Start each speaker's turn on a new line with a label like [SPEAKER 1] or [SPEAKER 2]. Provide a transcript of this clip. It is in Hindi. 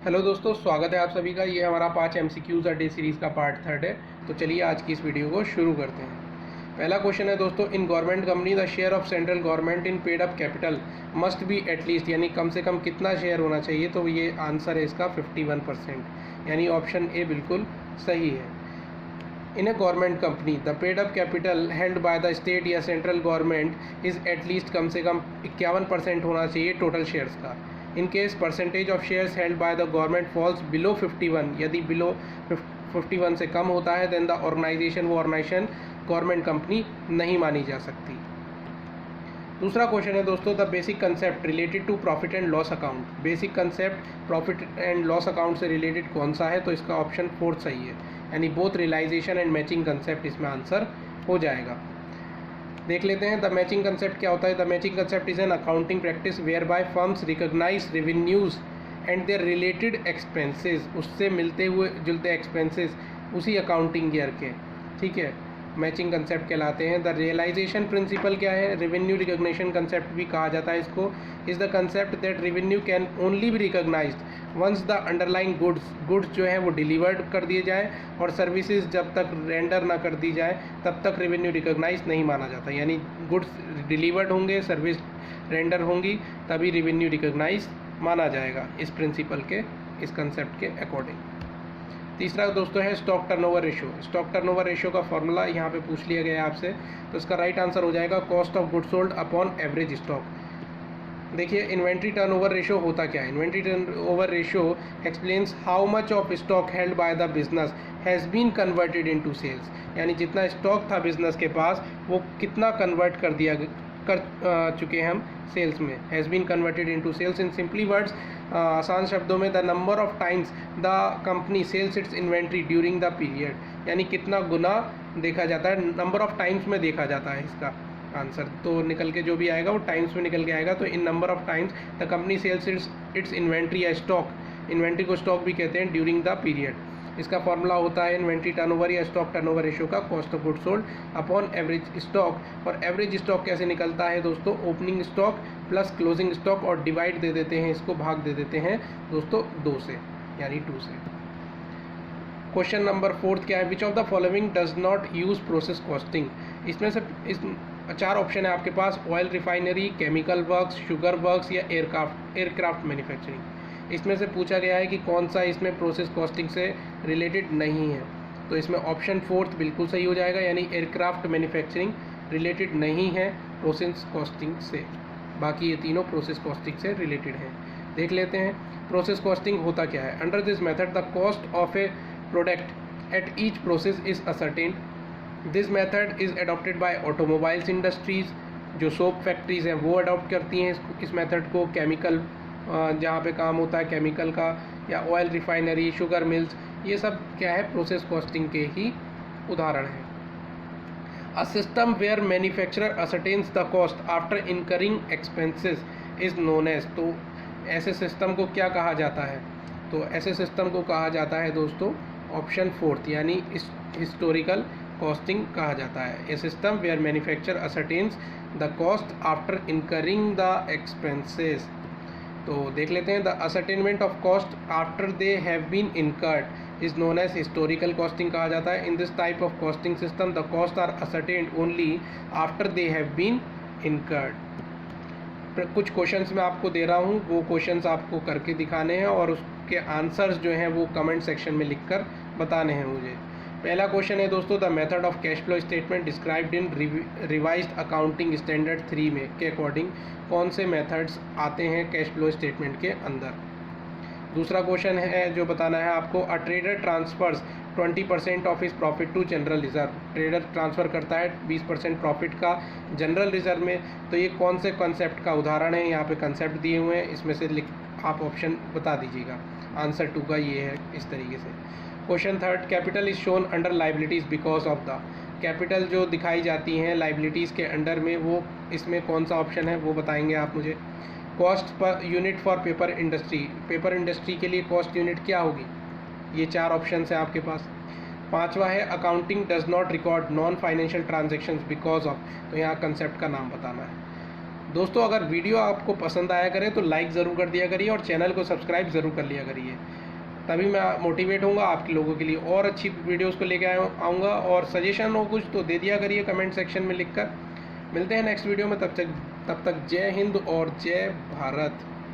[SPEAKER 1] हेलो दोस्तों, स्वागत है आप सभी का। ये हमारा 5 MCQs अ डे सीरीज़ का पार्ट 3 है। तो चलिए आज की इस वीडियो को शुरू करते हैं। पहला क्वेश्चन है दोस्तों, in government company the share of central government in paid up capital must be at least, यानी कम से कम कितना शेयर होना चाहिए। तो ये आंसर है इसका 51%, यानी ऑप्शन ए बिल्कुल सही है। In a government company the paid up capital held by the state या सेंट्रल गवर्नमेंट इज़ एटलीस्ट, कम से कम 51% होना चाहिए टोटल शेयर्स का। In case percentage of shares held by the government falls below 51, यदि बिलो 51 से कम होता है देन द ऑर्गेनाइजेशन, वो ऑर्गेनाइजेशन गवर्नमेंट कंपनी नहीं मानी जा सकती। दूसरा क्वेश्चन है दोस्तों, the basic concept related to profit and loss account. Basic concept profit and loss account से रिलेटेड कौन सा है? तो इसका ऑप्शन 4 सही है, यानी both realisation and matching concept इसमें आंसर हो जाएगा। देख लेते हैं द मैचिंग कंसेप्ट क्या होता है। The matching concept is an accounting practice whereby firms recognise revenues and their related expenses, उससे मिलते हुए जुलते एक्सपेंसेस उसी अकाउंटिंग ईयर के, ठीक है, मैचिंग कंसेप्ट कहलाते हैं। द रियलाइजेशन प्रिंसिपल क्या है? रेवेन्यू रिकॉग्निशन कंसेप्ट भी कहा जाता है इसको। Is the concept that revenue can only be recognised once the underlying goods जो है वो डिलीवर्ड कर दिए जाए, और सर्विसेज जब तक रेंडर ना कर दी जाए तब तक रेवेन्यू रिकॉग्नाइज नहीं माना जाता। यानी गुड्स डिलीवर्ड होंगे, सर्विस रेंडर होंगी, तभी रेवेन्यू रिकॉग्नाइज माना जाएगा इस प्रिंसिपल के, इस कंसेप्ट के अकॉर्डिंग। तीसरा दोस्तों है stock turnover ratio. Stock turnover ratio का फॉर्मूला यहाँ पे पूछ लिया गया है आपसे, तो इसका राइट आंसर हो जाएगा cost of goods sold upon average stock. देखिए इन्वेंट्री टर्नओवर रेशियो होता क्या है? Inventory turnover ratio explains how much of stock held by the business has been converted into sales, यानी जितना स्टॉक था बिजनेस के पास वो कितना कन्वर्ट कर चुके हैं हम सेल्स में। Has been converted into sales in simply words, आसान शब्दों में, the number of times the company sells its inventory during the period, यानी कितना गुना देखा जाता है, नंबर ऑफ टाइम्स में देखा जाता है इसका आंसर। तो निकल के जो भी आएगा वो टाइम्स में निकल के आएगा। तो in number of times the company sells its inventory या स्टॉक, इन्वेंट्री को स्टॉक भी कहते हैं, ड्यूरिंग द पीरियड। इसका फॉर्मूला होता है इन्वेंट्री टर्नओवर या स्टॉक टर्नओवर रेशियो का cost of goods sold upon average stock. और एवरेज स्टॉक कैसे निकलता है दोस्तों? Opening stock plus closing stock, और डिवाइड दे देते हैं, इसको भाग दे देते हैं दोस्तों 2 से, यानी 2 से। क्वेश्चन नंबर 4 क्या है? Which of the following does not use process costing. इसमें से इस 4 ऑप्शन है आपके पास, oil refinery, chemical works, sugar works या एयरक्राफ्ट मैन्युफैक्चरिंग। इसमें से पूछा गया है कि कौन सा इसमें प्रोसेस कॉस्टिंग से रिलेटेड नहीं है। तो इसमें ऑप्शन 4 बिल्कुल सही हो जाएगा, यानी एयरक्राफ्ट मैन्युफैक्चरिंग रिलेटेड नहीं है प्रोसेस कॉस्टिंग से। बाकी ये तीनों प्रोसेस कॉस्टिंग से रिलेटेड हैं। देख लेते हैं प्रोसेस कॉस्टिंग होता क्या है। Under this method the cost of A product at each process is ascertained. This method is adopted by automobiles industries, जो सोप फैक्ट्रीज़ हैं वो अडॉप्ट करती हैं इस मेथड को। केमिकल जहाँ पे काम होता है केमिकल का, या ऑयल रिफाइनरी, शुगर मिल्स, ये सब क्या है? प्रोसेस कॉस्टिंग के ही उदाहरण हैं। A system where manufacturer ascertains the cost after incurring expenses is known as. तो ऐसे सिस्टम को क्या कहा जाता है? तो ऐसे सिस्टम को कहा जाता है दोस्तों ऑप्शन 4, यानी हिस्टोरिकल कॉस्टिंग कहा जाता है। A system where manufacturer ascertains the cost after incurring the expenses. तो देख लेते हैं the ascertainment of cost after they have been incurred is known as historical costing कहा जाता है। In this type of costing system the cost are ascertained only after they have been incurred. कुछ क्वेश्चंस मैं आपको दे रहा हूँ, वो क्वेश्चंस आपको करके दिखाने हैं और उसके आंसर्स जो हैं वो कमेंट सेक्शन में लिखकर बताने हैं मुझे। पहला क्वेश्चन है दोस्तों, the method of cash flow statement described in revised accounting standard 3 में के अकॉर्डिंग कौन से मेथड्स आते हैं कैश फ्लो स्टेटमेंट के अंदर। दूसरा क्वेश्चन है जो बताना है आपको, a trader transfers 20% of his profit to general reserve. Trader transfer करता है 20% प्रॉफिट का जनरल रिजर्व में। तो ये कौन से कॉन्सेप्ट का उदाहरण है? यहाँ पे कॉन्सेप्ट दिए हुए हैं, इसमें से आप ऑप्शन बता दीजिएगा। आंसर 2 का ये है इस तरीके से। Question 3, capital is shown under liabilities because of the. Capital जो दिखाई जाती हैं लाइबिलिटीज़ के अंडर में, वो इसमें कौन सा ऑप्शन है वो बताएंगे आप मुझे। Cost per unit for paper industry, paper industry के लिए कॉस्ट यूनिट क्या होगी? ये 4 ऑप्शन हैं आपके पास। 5वां है accounting does not record non financial transactions because of. तो यहाँ कंसेप्ट का नाम बताना है। दोस्तों अगर वीडियो आपको पसंद आया करे तो लाइक ज़रूर कर दिया करिए और चैनल को सब्सक्राइब ज़रूर कर लिया करिए, तभी मैं मोटिवेट होऊंगा आपके लोगों के लिए और अच्छी वीडियोस को लेकर आऊँगा। और सजेशन हो कुछ तो दे दिया करिए कमेंट सेक्शन में लिखकर। मिलते हैं नेक्स्ट वीडियो में, तब तक जय हिंद और जय भारत।